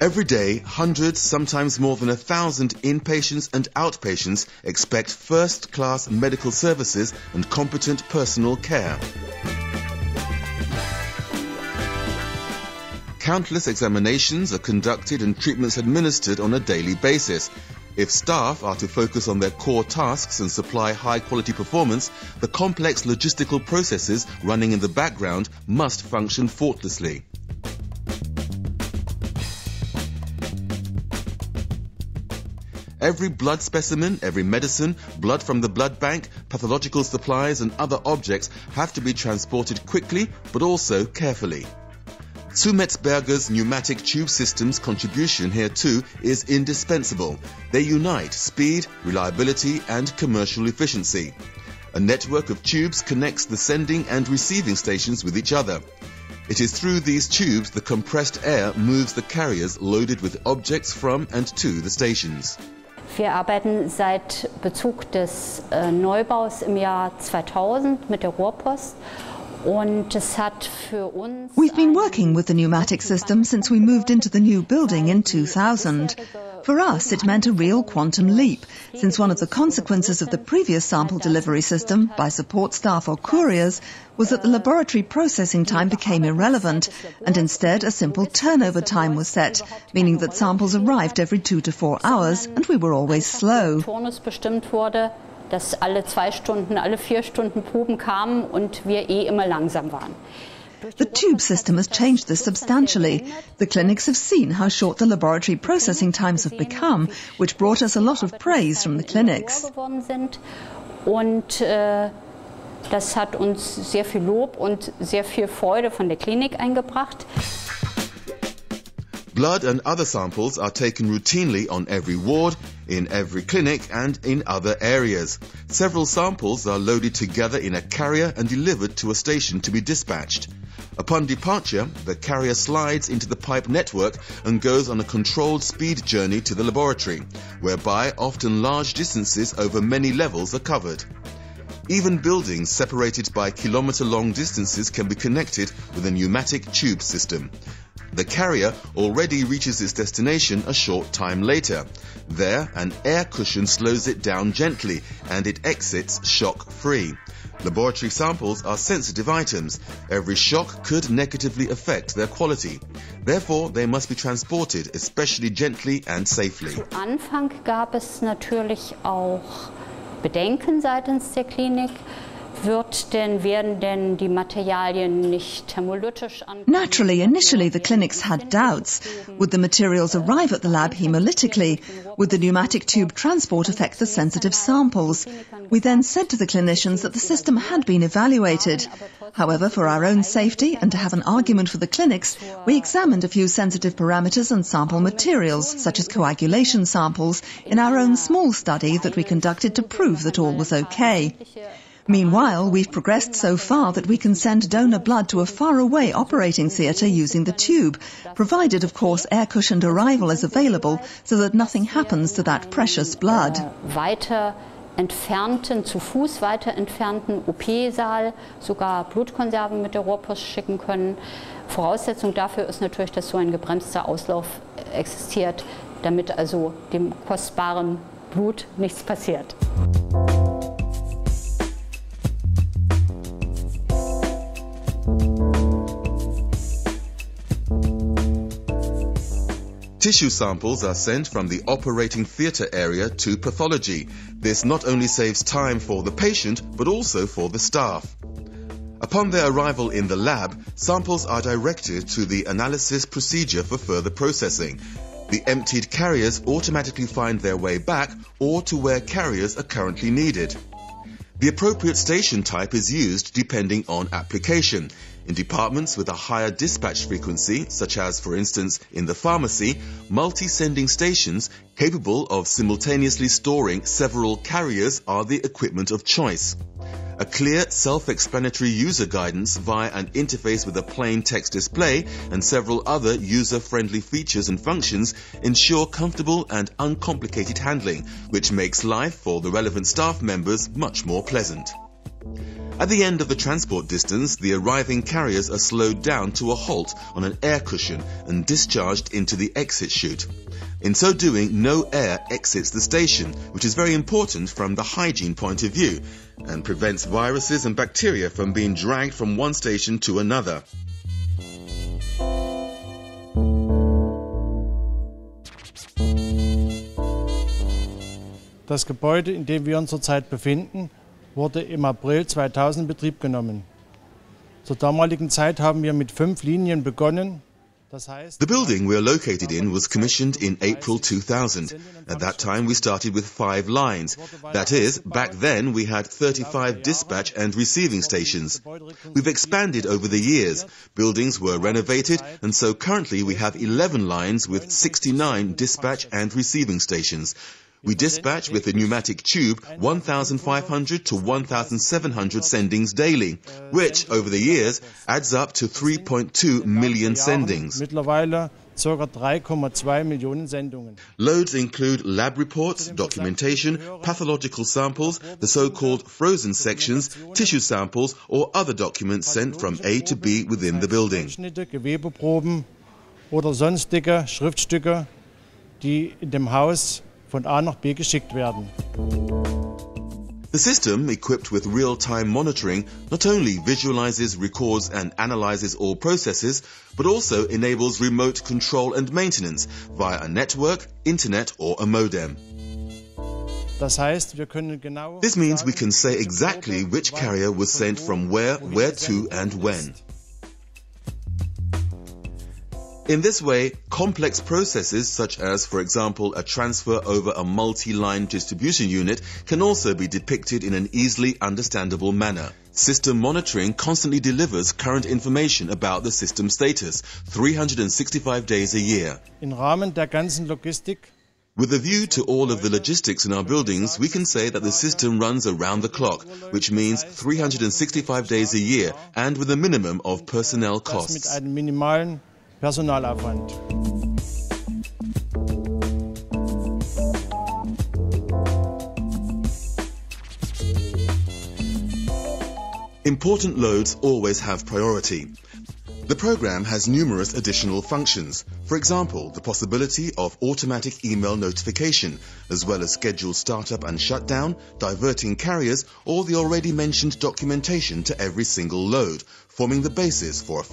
Every day, hundreds, sometimes more than 1,000 inpatients and outpatients expect first-class medical services and competent personal care. Countless examinations are conducted and treatments administered on a daily basis. If staff are to focus on their core tasks and supply high-quality performance, the complex logistical processes running in the background must function faultlessly. Every blood specimen, every medicine, blood from the blood bank, pathological supplies and other objects have to be transported quickly but also carefully. Zumetzberger's pneumatic tube system's contribution here too is indispensable. They unite speed, reliability and commercial efficiency. A network of tubes connects the sending and receiving stations with each other. It is through these tubes the compressed air moves the carriers loaded with objects from and to the stations. Wir arbeiten seit Bezug des Neubaus im Jahr 2000 mit der Rohrpost. We've been working with the pneumatic system since we moved into the new building in 2000. For us, it meant a real quantum leap, since one of the consequences of the previous sample delivery system, by support staff or couriers, was that the laboratory processing time became irrelevant, and instead a simple turnover time was set, meaning that samples arrived every 2 to 4 hours, and we were always slow. Dass alle 2 Stunden, alle 4 Stunden Proben kamen und wir immer langsam waren. The tube system has changed this substantially. The clinics have seen how short the laboratory processing times have become, which brought us a lot of praise from the clinics. Und das hat uns sehr viel Lob und sehr viel Freude von der Klinik eingebracht. Blood and other samples are taken routinely on every ward, in every clinic and in other areas. Several samples are loaded together in a carrier and delivered to a station to be dispatched. Upon departure, the carrier slides into the pipe network and goes on a controlled speed journey to the laboratory, whereby often large distances over many levels are covered. Even buildings separated by kilometre-long distances can be connected with a pneumatic tube system. The carrier already reaches its destination a short time later. There, an air cushion slows it down gently and it exits shock-free. Laboratory samples are sensitive items. Every shock could negatively affect their quality. Therefore, they must be transported, especially gently and safely. Zu Anfang gab es natürlich auch Bedenken seitens der Klinik. Werden denn die Materialien nicht thermolytisch Naturally, initially the clinics had doubts. Would the materials arrive at the lab hemolytically? Would the pneumatic tube transport affect the sensitive samples? We then said to the clinicians that the system had been evaluated. However, for our own safety and to have an argument for the clinics, we examined a few sensitive parameters and sample materials, such as coagulation samples, in our own small study that we conducted to prove that all was okay. Meanwhile, we've progressed so far that we can send donor blood to a faraway operating theatre using the tube, provided, of course, air-cushioned arrival is available so that nothing happens to that precious blood. Zu Fuß weiter entfernten OP-Saal sogar Blutkonserven mit der Rohrpost schicken können. Voraussetzung dafür ist natürlich, dass so ein gebremster Auslauf existiert, damit also dem kostbaren Blut nichts passiert. Tissue samples are sent from the operating theatre area to pathology. This not only saves time for the patient, but also for the staff. Upon their arrival in the lab, samples are directed to the analysis procedure for further processing. The emptied carriers automatically find their way back or to where carriers are currently needed. The appropriate station type is used depending on application. In departments with a higher dispatch frequency, such as, for instance, in the pharmacy, multi-sending stations capable of simultaneously storing several carriers are the equipment of choice. A clear, self-explanatory user guidance via an interface with a plain text display and several other user-friendly features and functions ensure comfortable and uncomplicated handling, which makes life for the relevant staff members much more pleasant. At the end of the transport distance, the arriving carriers are slowed down to a halt on an air cushion and discharged into the exit chute. In so doing, no air exits the station, which is very important from the hygiene point of view, and prevents viruses and bacteria from being dragged from one station to another. Das Gebäude, in dem wir uns zurzeit befinden, wurde im April 2000 in Betrieb genommen. Zur damaligen Zeit haben wir mit 5 Linien begonnen. The building we are located in was commissioned in April 2000. At that time we started with 5 lines. That is, back then we had 35 dispatch and receiving stations. We've expanded over the years. Buildings were renovated, and so currently we have 11 lines with 69 dispatch and receiving stations. We dispatch with the pneumatic tube 1,500 to 1,700 sendings daily, which, over the years, adds up to 3.2 million sendings. Mittlerweile ca. 3,2 Millionen Sendungen. Loads include lab reports, documentation, pathological samples, the so-called frozen sections, tissue samples, or other documents sent from A to B within the building. Gewebeproben oder sonstige Schriftstücke, die in dem Haus von A nach B geschickt werden. The system, equipped with real-time monitoring, not only visualizes, records and analyzes all processes, but also enables remote control and maintenance via a network, internet or a modem. Das heißt, wir können genau This means we can say exactly which carrier was sent from where to and when. In this way, complex processes such as, for example, a transfer over a multi-line distribution unit can also be depicted in an easily understandable manner. System monitoring constantly delivers current information about the system status, 365 days a year. Im Rahmen der ganzen Logistik. With a view to all of the logistics in our buildings, we can say that the system runs around the clock, which means 365 days a year and with a minimum of personnel costs. Mit einem minimalen Personalaufwand. Important loads always have priority. The program has numerous additional functions. For example, the possibility of automatic email notification, as well as scheduled startup and shutdown, diverting carriers, or the already mentioned documentation to every single load, forming the basis for a